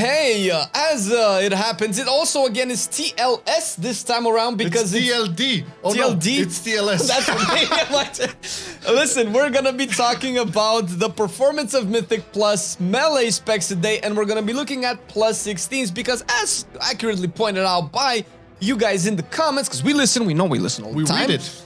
Hey, as it happens, it also again is TLS this time around because it's TLD. Oh, TLD? no, it's TLS. That's what Listen, we're gonna be talking about the performance of Mythic Plus melee specs today, and we're gonna be looking at plus 16s because, as accurately pointed out by you guys in the comments, because we know we listen all the time. We read it.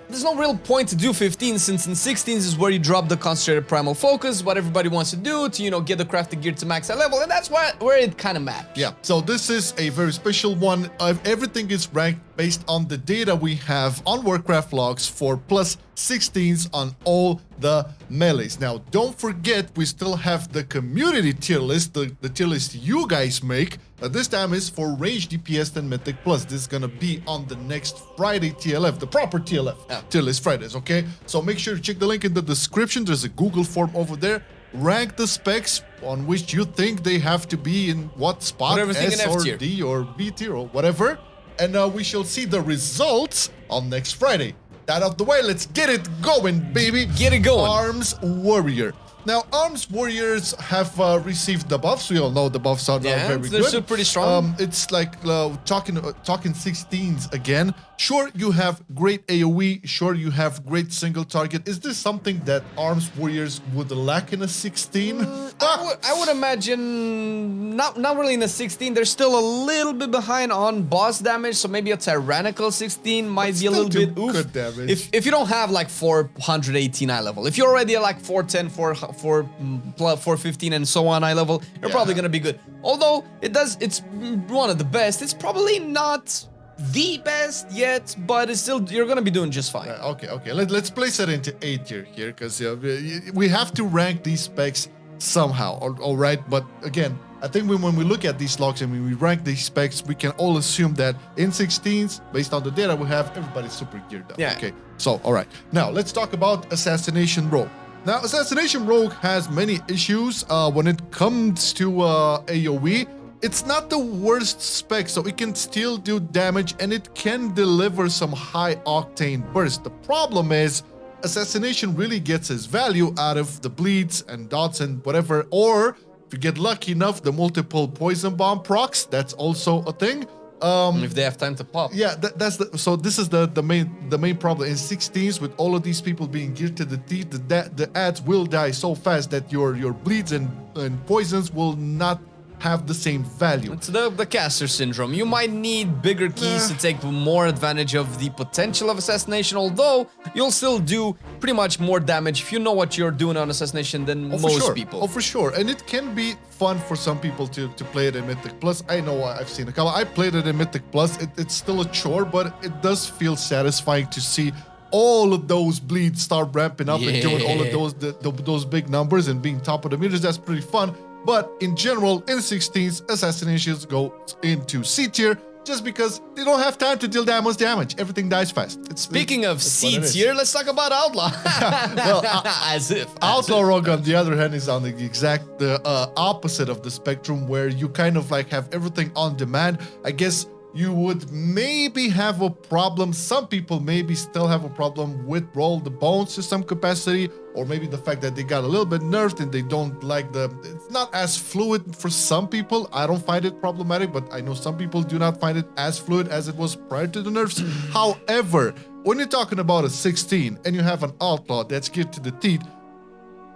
There's no real point to do 15 since in 16s is where you drop the concentrated primal focus, what everybody wants to do to, you know, get the crafted gear to max level, and that's where it kind of matters. Yeah, so this is a very special one. Everything is ranked based on the data we have on Warcraft logs for plus 16s on all the melees. Now, don't forget, we still have the community tier list, the tier list you guys make. This time is for Ranged DPS and Mythic Plus. This is gonna be on the next Friday TLF, the proper TLF, tier list Fridays, okay? So make sure to check the link in the description. There's a Google form over there. Rank the specs on which you think they have to be in what spot, S or D or B tier or whatever. And we shall see the results on next Friday. That out the way, let's get it going, baby. Get it going. Arms Warrior. Now, Arms Warriors have received the buffs. We all know the buffs are very good. They're still pretty strong. It's like talking 16s again. Sure, you have great AoE. Sure, you have great single target. Is this something that Arms Warriors would lack in a 16? I would imagine not really in a 16. They're still a little bit behind on boss damage, so maybe a tyrannical 16 might be a little bit oof. Good damage. If you don't have like 418 eye level, if you're already at like 410, 415 and so on eye level, you're probably gonna be good. Although it's one of the best. It's probably not the best yet, but it's still, you're gonna be doing just fine. Okay. Let's place it into A tier here, because we have to rank these specs somehow. All right, but again, I think when we look at these logs and when we rank these specs, we can all assume that in 16s, based on the data we have, everybody's super geared up. Yeah. Okay. So all right, now let's talk about Assassination Rogue. Now, Assassination Rogue has many issues when it comes to AoE. It's not the worst spec, so it can still do damage and it can deliver some high octane burst. The problem is Assassination really gets its value out of the bleeds and dots and whatever, or if you get lucky enough, the multiple poison bomb procs, that's also a thing. If they have time to pop. Yeah, so this is the main problem in 16s with all of these people being geared to the teeth. The ads will die so fast that your bleeds and poisons will not have the same value. It's the caster syndrome. You might need bigger keys to take more advantage of the potential of Assassination, although you'll still do pretty much more damage if you know what you're doing on Assassination than most people. Oh, for sure. And it can be fun for some people to play it in Mythic Plus. I know I've seen a couple. I played it in Mythic Plus. It's still a chore, but it does feel satisfying to see all of those bleeds start ramping up and doing all of those big numbers and being top of the meters. That's pretty fun. But in general, in 16s, Assassinations go into C tier just because they don't have time to deal that much damage. Everything dies fast. Speaking of C tier, let's talk about Outlaw. Well, Outlaw Rogue, on the other hand, is on the exact opposite of the spectrum, where you kind of like have everything on demand. I guess you would maybe have a problem. Some people maybe still have a problem with Roll the Bones to some capacity, or maybe the fact that they got a little bit nerfed and they don't like it's not as fluid for some people. I don't find it problematic, but I know some people do not find it as fluid as it was prior to the nerfs. However, when you're talking about a 16 and you have an Outlaw that's geared to the teeth,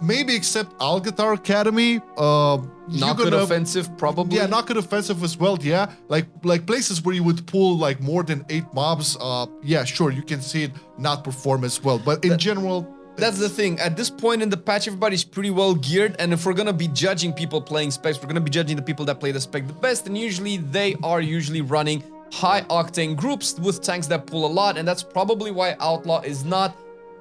maybe except Algatar Academy, not good offensive, probably. Yeah, not good offensive as well. Yeah, like places where you would pull like more than 8 mobs. Yeah, sure, you can see it not perform as well. But in general, that's the thing. At this point in the patch, everybody's pretty well geared, and if we're gonna be judging people playing specs, we're gonna be judging the people that play the spec the best, and usually they are running high octane groups with tanks that pull a lot, and that's probably why Outlaw is not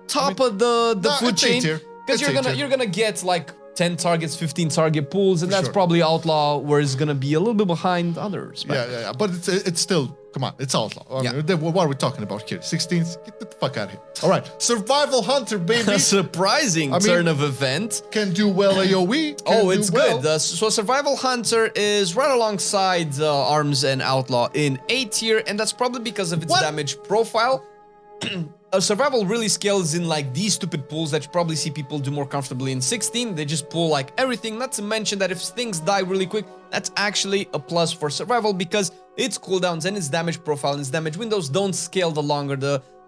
top of the food chain. Because you're gonna get like 10 targets, 15 target pools, and that's probably Outlaw, where it's gonna be a little bit behind others. Yeah. But it's still, come on, it's Outlaw. I mean, what are we talking about here? 16s? Get the fuck out of here. All right, Survival Hunter, baby. A surprising turn of event. Can do well AoE. It's good. So Survival Hunter is right alongside Arms and Outlaw in A tier, and that's probably because of its damage profile. Survival really scales in like these stupid pools that you probably see people do more comfortably in 16. They just pull like everything, not to mention that if things die really quick, that's actually a plus for survival because its cooldowns and its damage profile and its damage windows don't scale the longer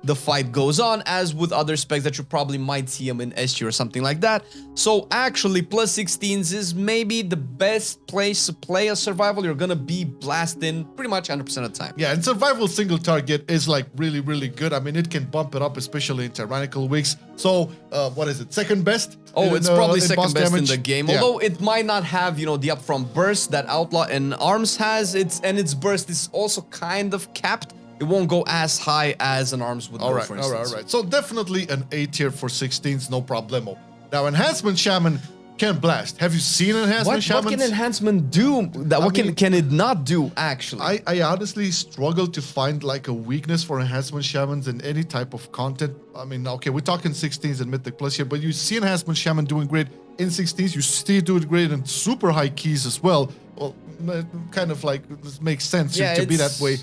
the fight goes on, as with other specs that you probably might see them in S tier or something like that. So actually, plus 16s is maybe the best place to play a survival. You're gonna be blasting pretty much 100% of the time. Yeah, and survival single target is like really, really good. I mean, it can bump it up, especially in tyrannical weeks. So, what is it? Second best? Oh, it's probably second best damage in the game. Yeah. Although it might not have, you know, the upfront burst that Outlaw and Arms has. Its burst is also kind of capped. It won't go as high as an Arms would go, for instance. All right. So definitely an A tier for 16s, no problemo. Now, Enhancement Shaman can blast. Have you seen Enhancement Shaman? What can Enhancement do? What can it not do, actually? I honestly struggle to find like a weakness for Enhancement Shamans in any type of content. I mean, okay, we're talking 16s and Mythic Plus here, but you see Enhancement Shaman doing great in 16s. You see it doing great in super high keys as well. Well, kind of like, it makes sense to be that way.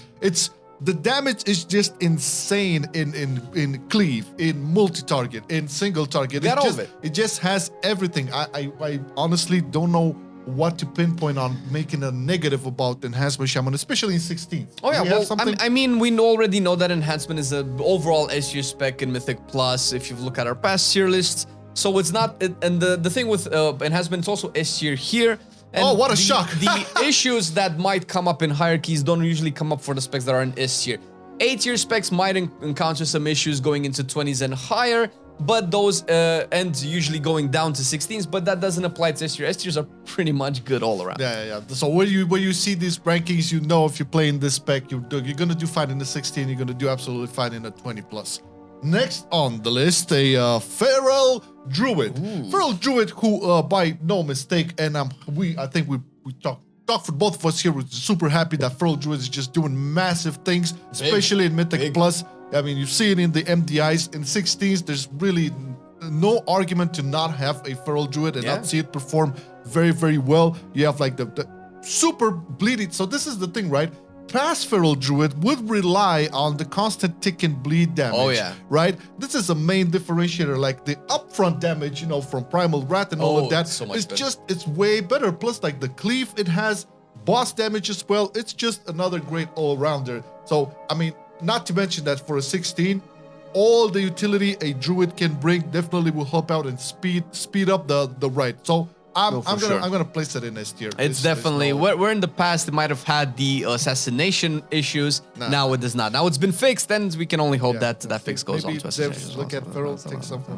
The damage is just insane in cleave, in multi-target, in single target. It just has everything. I honestly don't know what to pinpoint on making a negative about Enhancement Shaman, especially in 16. Oh yeah, well, I mean, we already know that Enhancement is an overall S tier spec in Mythic Plus, if you look at our past tier lists. So it's not, and the thing with Enhancement, it's also S tier here. And oh, what a shock! The issues that might come up in hierarchies don't usually come up for the specs that are in S tier. A tier specs might encounter some issues going into 20s and higher, but those end usually going down to 16s, but that doesn't apply to S tier. S tiers are pretty much good all around. Yeah. So when you see these rankings, you know if you're playing this spec, you're gonna do fine in the 16, you're gonna do absolutely fine in the 20 plus. Next on the list, a Feral Druid. Ooh. Feral Druid, who by no mistake, and I think we talk for both of us here. We're super happy that Feral Druid is just doing massive things, especially in Mythic Plus. I mean, you see it in the MDIs. In 16s, there's really no argument to not have a Feral Druid and not see it perform very, very well. You have like the super bleeding. So this is the thing, right? Past Feral Druid would rely on the constant tick and bleed damage, right? This is a main differentiator, like the upfront damage, you know, from Primal Wrath and all of that. It's way better. Plus, like the cleave, it has boss damage as well. It's just another great all-rounder. So, I mean, not to mention that for a 16, all the utility a Druid can bring definitely will help out and speed up the ride. So, I'm gonna place it in S tier. It's definitely where in the past it might have had the assassination issues. Now it does not. Now it's been fixed, and we can only hope that fix goes on to assassination. Look at Feral, take something,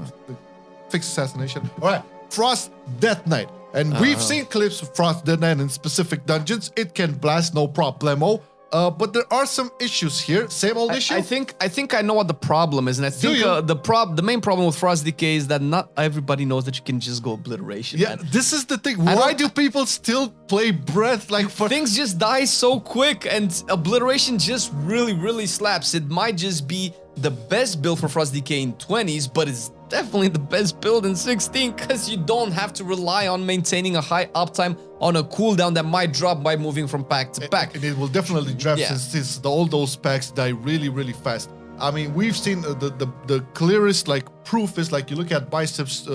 fix assassination. All right, Frost Death Knight, and we've seen clips of Frost Death Knight in specific dungeons. It can blast, no problemo. But there are some issues here. Same old issue? I think I know what the problem is, and I think the main problem with Frost DK is that not everybody knows that you can just go obliteration. Yeah, man. This is the thing. Why do people still play Breath? Like things just die so quick, and obliteration just really slaps. It might just be the best build for Frost DK in 20s, but it's definitely the best build in 16 because you don't have to rely on maintaining a high uptime on a cooldown that might drop by moving from pack to pack. And it will definitely drop since all those packs die really fast. I mean, we've seen the clearest like proof is like you look at Biceps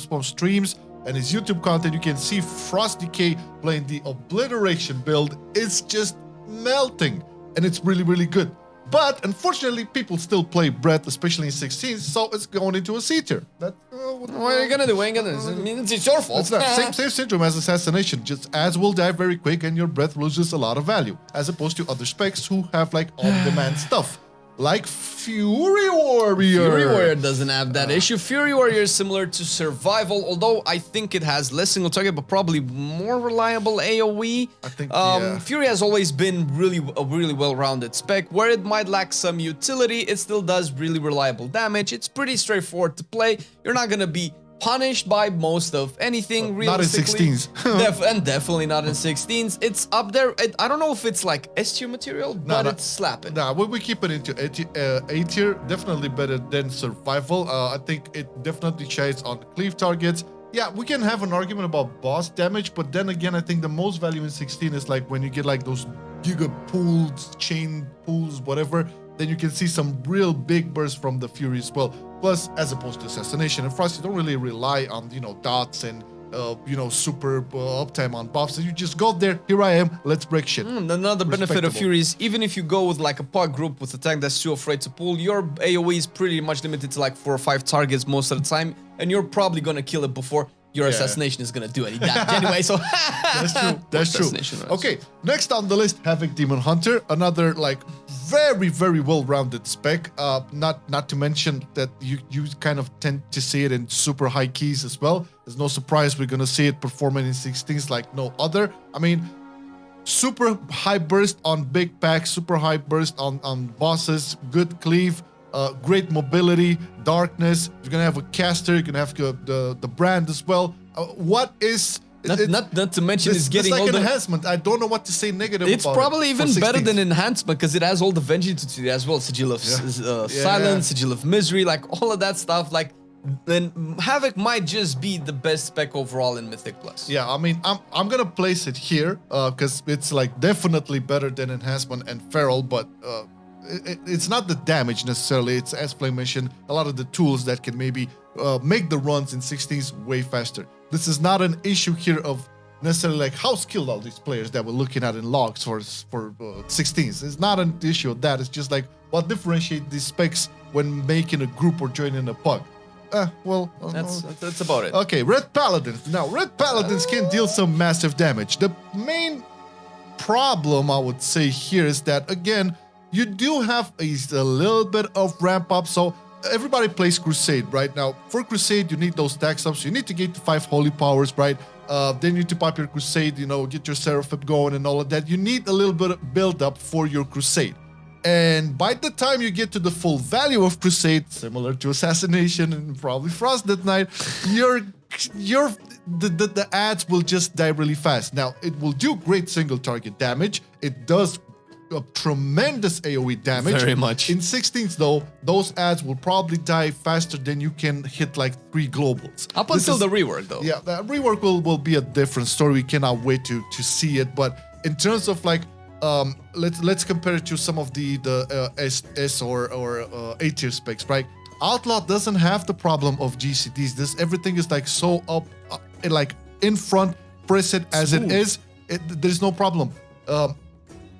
Spawn streams and his YouTube content, you can see Frost DK playing the obliteration build. It's just melting, and it's really good. But unfortunately, people still play Breath, especially in 16, so it's going into a C tier. What are you gonna do? I mean, it's your fault. It's not. Same syndrome as Assassination. Just ads will die very quick and your Breath loses a lot of value, as opposed to other specs who have like on-demand stuff. Like Fury Warrior. Fury Warrior doesn't have that issue. Fury Warrior is similar to Survival, although I think it has less single target, but probably more reliable AoE. I think, Fury has always been a really well-rounded spec. Where it might lack some utility, it still does really reliable damage. It's pretty straightforward to play. You're not gonna be punished by most of anything, realistically. Not in 16s. And definitely not in 16s. It's up there. I don't know if it's like S tier material, but it's slapping. Nah, we keep it into A tier. Definitely better than Survival. I think it definitely shades on cleave targets. Yeah, we can have an argument about boss damage, but then again, I think the most value in 16 is like when you get like those giga pools, chain pools, whatever, then you can see some real big bursts from the Fury as well. Plus, as opposed to Assassination and Frost, you don't really rely on, you know, dots and you know, super uptime on buffs. And you just go there, here I am, let's break shit. Another benefit of Fury is even if you go with like a pod group with a tank that's too afraid to pull, your AoE is pretty much limited to like 4 or 5 targets most of the time, and you're probably gonna kill it before your assassination is gonna do any damage anyway, so that's true. That's true. Okay, next on the list, Havoc Demon Hunter, another like very well-rounded spec. Not to mention that you kind of tend to see it in super high keys as well. There's no surprise we're gonna see it performing in 16s like no other. I mean, super high burst on big packs, super high burst on bosses, good cleave. Great mobility, darkness. You're gonna have a caster. You're gonna have the brand as well. What is not to mention it's getting like all an the enhancement. I don't know what to say negative. It's about probably it even better than enhancement because it has all the vengeance to it as well. Sigil of silence, sigil of misery, like all of that stuff. Like then Havoc might just be the best spec overall in Mythic Plus. Yeah, I mean I'm gonna place it here because it's like definitely better than enhancement and feral, but. It's not the damage necessarily, it's, as Flame mentioned, a lot of the tools that can maybe make the runs in 16s way faster. This is not an issue here of necessarily like how skilled all these players that we're looking at in logs for 16s. It's not an issue of that, it's just like what differentiates these specs when making a group or joining a pug. That's about it. Okay, Red Paladins. Now, Red Paladins can deal some massive damage. The main problem, I would say here, is that, again, you do have a little bit of ramp up, so everybody plays Crusade right now. For Crusade, you need those stacks up, so you need to get to 5 Holy Powers, right? Then you need to pop your Crusade, you know, get your Seraphim going and all of that. You need a little bit of build up for your Crusade. And by the time you get to the full value of Crusade, similar to Assassination and probably Frost that night, the ads will just die really fast. Now, it will do great single target damage. It does tremendous AoE damage. Very much. In 16s though, those ads will probably die faster than you can hit like 3 globals. Up until the rework though. Yeah, the rework will be a different story. We cannot wait to see it. But in terms of like, let's compare it to some of the S or A tier specs, right? Outlaw doesn't have the problem of GCDs. Everything is like so up, like in front, press it as it is. There's no problem.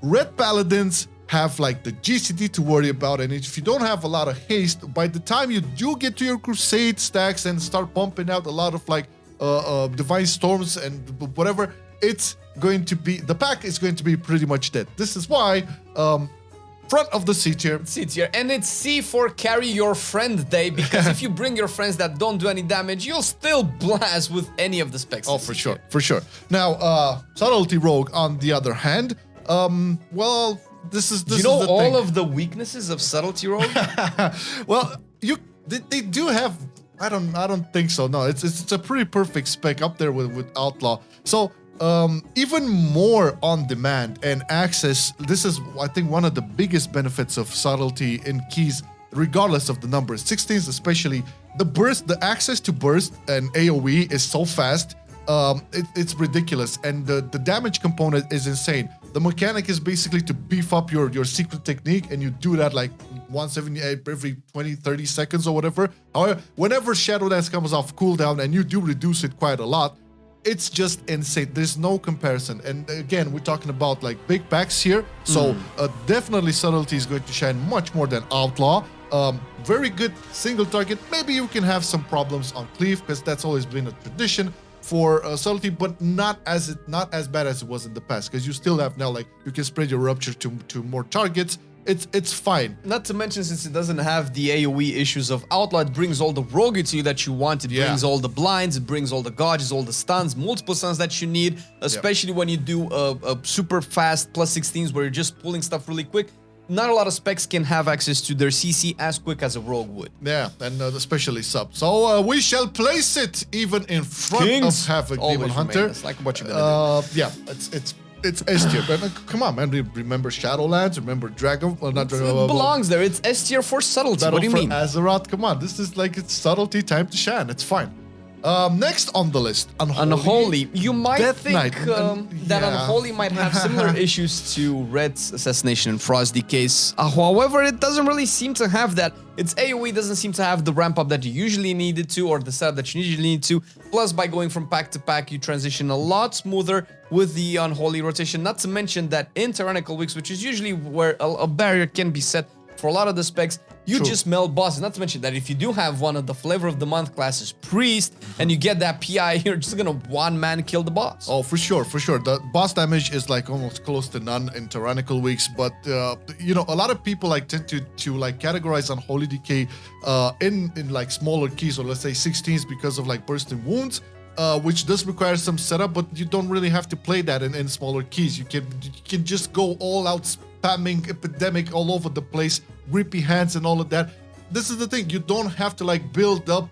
Red Paladins have like the GCD to worry about, and if you don't have a lot of haste, by the time you do get to your Crusade stacks and start pumping out a lot of like Divine Storms and whatever, it's going to be, the pack is going to be pretty much dead. This is why front of the C tier. C tier, and it's C for carry your friend day, because if you bring your friends that don't do any damage, you'll still blast with any of the specs. Oh, for sure, for sure. Now, Subtlety Rogue, on the other hand, well, this is you know all of the weaknesses of Subtlety Rogue. Well, they do have. I don't think so. No, it's a pretty perfect spec up there with Outlaw. So even more on demand and access. This is, I think, one of the biggest benefits of Subtlety in keys, regardless of the numbers. 16s especially, the burst, the access to burst and AoE is so fast. It's ridiculous, and the damage component is insane. The mechanic is basically to beef up your secret technique, and you do that like once every 20-30 seconds or whatever. However, whenever Shadow Dance comes off cooldown and you do reduce it quite a lot, it's just insane. There's no comparison. And again, we're talking about like big packs here, so definitely Subtlety is going to shine much more than Outlaw. Very good single target. Maybe you can have some problems on cleave, because that's always been a tradition for Subtlety, but not as bad as it was in the past, because you still have now, like, you can spread your rupture to more targets. It's fine. Not to mention, since it doesn't have the AoE issues of Outlaw, it brings all the rogue to you that you want. It brings all the blinds, it brings all the gauges, all the stuns, multiple stuns that you need, especially when you do a super fast plus 16s where you're just pulling stuff really quick. Not a lot of specs can have access to their CC as quick as a rogue would. Yeah, and especially sub. So we shall place it even in front of Havoc Demon Hunter. It's like what you're gonna do. Yeah, it's S tier. But come on, man. Remember Shadowlands? Remember Dragon? Well, not Dragon. It belongs there. It's S tier for Subtlety. Battle what do you for mean? Azeroth. Come on, this is like, it's Subtlety time to shine. It's fine. Next on the list, Unholy. You might Death think Knight. that Yeah. Unholy might have similar issues to Red's Assassination and Frost DK's. However, it doesn't really seem to have that. Its AoE doesn't seem to have the ramp up that you usually need it to, or the setup that you usually need to. Plus, by going from pack to pack, you transition a lot smoother with the Unholy rotation. Not to mention that in Tyrannical Weeks, which is usually where a barrier can be set for a lot of the specs, you True. just melt bosses. Not to mention that if you do have one of the Flavor of the Month classes, Priest, and you get that PI, you're just gonna one-man kill the boss. Oh, for sure, for sure. The boss damage is like almost close to none in Tyrannical Weeks, but you know, a lot of people like tend to like categorize Unholy DK in like smaller keys, or let's say 16s, because of like bursting wounds. Which does require some setup, but you don't really have to play that in smaller keys. You can just go all out spamming Epidemic all over the place, grippy hands and all of that. This is the thing, you don't have to like build up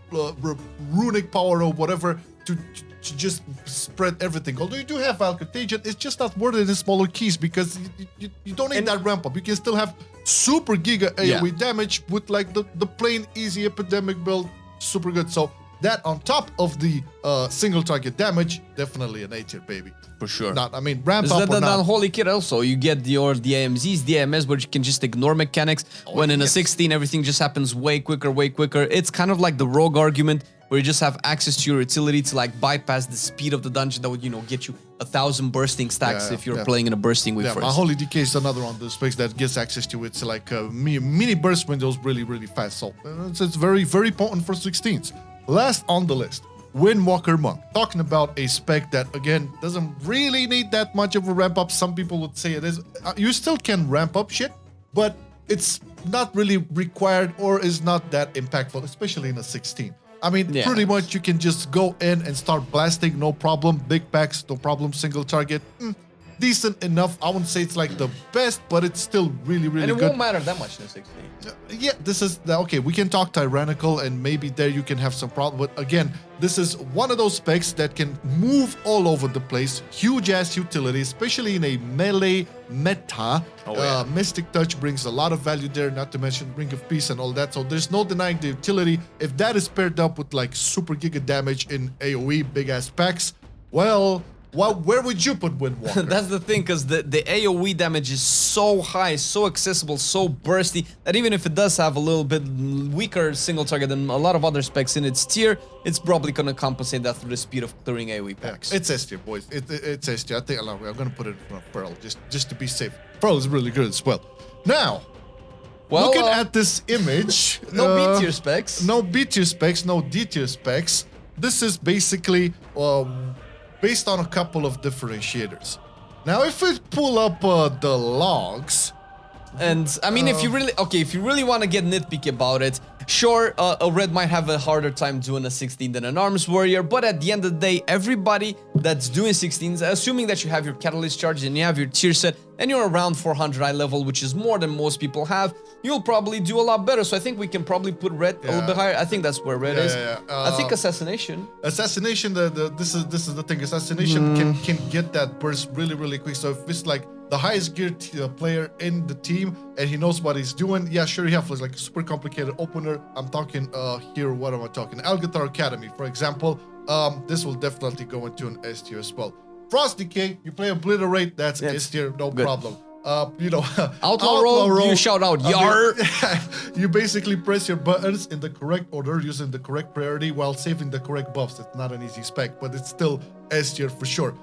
runic power or whatever to just spread everything. Although you do have Val Contagion, it's just not worth it in smaller keys because you don't need that ramp up. You can still have super giga AoE damage with like the plain easy Epidemic build, super good. So that on top of the single target damage, definitely an A tier, baby. For sure. Not, I mean, ramp Is up that or the not. Unholy kit also? You get the AMZs, the AMS, where you can just ignore mechanics. When in a 16, everything just happens way quicker, way quicker. It's kind of like the Rogue argument, where you just have access to your utility to like bypass the speed of the dungeon that would, you know, get you 1,000 bursting stacks if you're playing in a bursting week Yeah, first. Unholy DK is another one of the specs that gets access to it's like mini burst windows really, really fast. So it's very, very potent for 16s. Last on the list, Windwalker Monk. Talking about a spec that, again, doesn't really need that much of a ramp up. Some people would say it is. You still can ramp up shit, but it's not really required or is not that impactful, especially in a 16. I mean, pretty much you can just go in and start blasting, no problem. Big packs, no problem. Single target, decent enough. I wouldn't say it's like the best, but it's still really, really good. And it won't matter that much in a 16. Yeah, this is okay. We can talk Tyrannical, and maybe there you can have some problem. But again, this is one of those specs that can move all over the place. Huge ass utility, especially in a melee meta. Mystic Touch brings a lot of value there. Not to mention Ring of Peace and all that. So there's no denying the utility. If that is paired up with like super giga damage in AOE, big ass packs, well. Where would you put Windwalker? That's the thing, because the AoE damage is so high, so accessible, so bursty, that even if it does have a little bit weaker single target than a lot of other specs in its tier, it's probably going to compensate that through the speed of clearing AoE packs. It's S tier, boys. It's S tier. I think I'm going to put it in front of Pearl, just to be safe. Pearl is really good as well. Now, looking at this image... no B tier specs. No B tier specs, no D tier specs. This is basically... based on a couple of differentiators. Now, if we pull up the logs, and I mean, if you really want to get nitpicky about it, sure, a red might have a harder time doing a 16 than an arms warrior, but at the end of the day, everybody that's doing 16s, assuming that you have your catalyst charge and you have your tier set, and you're around 400 eye level, which is more than most people have, you'll probably do a lot better. So I think we can probably put red a little bit higher. I think that's where red is. I think Assassination. Assassination, this is the thing. Assassination can get that burst really, really quick. So if it's like the highest geared player in the team and he knows what he's doing, yeah, sure, you have like a super complicated opener. I'm talking here, what am I talking? Algatar Academy, for example. This will definitely go into an S tier as well. Frost DK, you play Obliterate, that's S tier, no problem. You know, Outlaw Rogue, you shout out, yar! You basically press your buttons in the correct order using the correct priority while saving the correct buffs. It's not an easy spec, but it's still S tier for sure.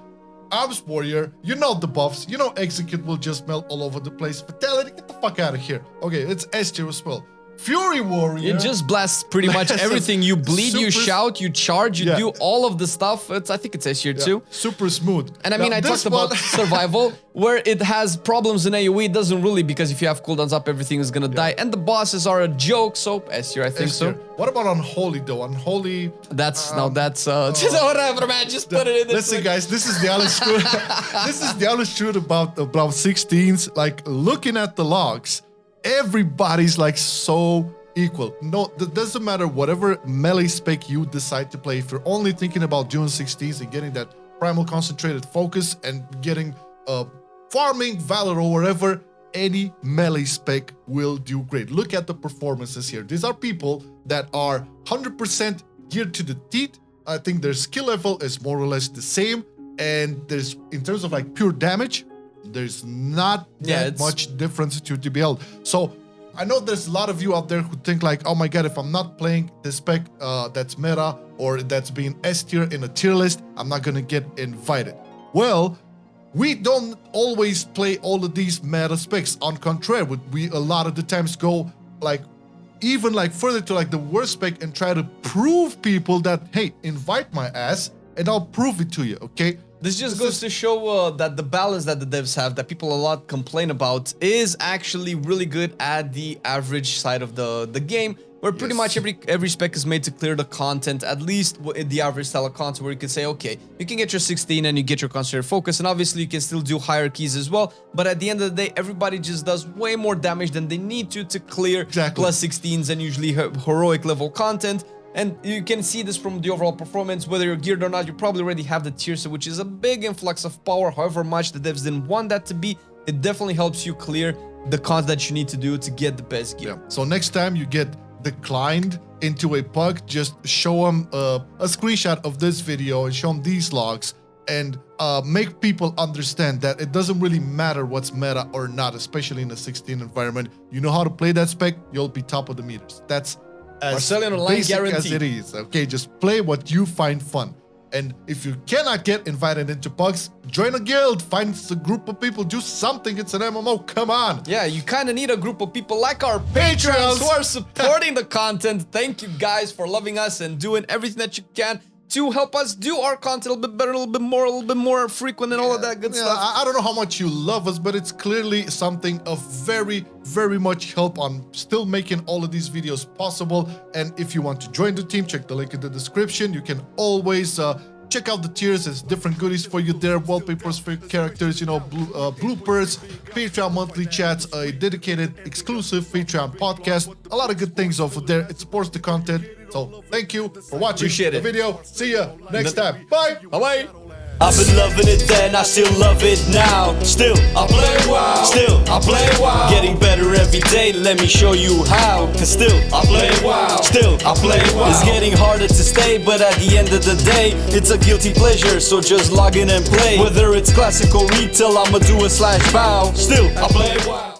Arms Warrior, you know the buffs, you know Execute will just melt all over the place. Fatality, get the fuck out of here. Okay, it's S tier as well. Fury Warrior. It just blasts pretty much everything. You bleed, you shout, you charge, you do all of the stuff. I think it's S tier too. Super smooth. And I mean, I talked about survival, where it has problems in AoE. It doesn't really, because if you have cooldowns up, everything is gonna die. And the bosses are a joke, so S tier, I think so. What about Unholy though? Unholy... That's, just whatever, man. Just put it in this. Listen, guys, this is the honest truth. This is the honest truth about 16s. Like, looking at the logs, everybody's like so equal. No, it doesn't matter whatever melee spec you decide to play. If you're only thinking about doing 16s and getting that primal concentrated focus and getting farming, valor, or whatever, any melee spec will do great. Look at the performances here. These are people that are 100% geared to the teeth. I think their skill level is more or less the same, and there's, in terms of like pure damage, there's not that much difference to be held. So I know there's a lot of you out there who think like, oh my god, if I'm not playing the spec that's meta or that's being S tier in a tier list, I'm not gonna get invited. Well, we don't always play all of these meta specs. On contrary, we a lot of the times go like even like further to like the worst spec and try to prove people that, hey, invite my ass and I'll prove it to you, okay? This just goes to show that the balance that the devs have, that people a lot complain about, is actually really good at the average side of the game, where pretty much every spec is made to clear the content, at least in the average style of content, where you can say, okay, you can get your 16 and you get your concentrated focus, and obviously you can still do hierarchies as well, but at the end of the day, everybody just does way more damage than they need to clear plus 16s and usually heroic level content. And you can see this from the overall performance, whether you're geared or not, you probably already have the tier set, which is a big influx of power. However much the devs didn't want that to be, it definitely helps you clear the content that you need to do to get the best gear. Yeah. So next time you get declined into a pug, just show them a screenshot of this video and show them these logs, and make people understand that it doesn't really matter what's meta or not, especially in a 16 environment. You know how to play that spec, you'll be top of the meters. That's as Marcelian Online basic guarantee. as it is. Okay, just play what you find fun. And if you cannot get invited into pugs, join a guild, find a group of people, do something. It's an MMO, come on. Yeah, you kind of need a group of people like our patrons who are supporting the content. Thank you guys for loving us and doing everything that you can to help us do our content a little bit better, a little bit more frequent and all of that good stuff. I don't know how much you love us, but it's clearly something of very, very much help on still making all of these videos possible. And if you want to join the team, check the link in the description. You can always check out the tiers. There's different goodies for you there, wallpapers for your characters, you know, bloopers, Patreon monthly chats, a dedicated exclusive Patreon podcast, a lot of good things over there. It supports the content. So thank you for watching the video. See ya next time. Bye. Bye-bye. I've been loving it then, I still love it now. Still, I play WoW. Still, I play WoW. Getting better every day, let me show you how. Cause still, I play WoW. Still, I play WoW. It's getting harder to stay, but at the end of the day, it's a guilty pleasure, so just log in and play. Whether it's classic or retail, I'ma do a /bow. Still, I play WoW.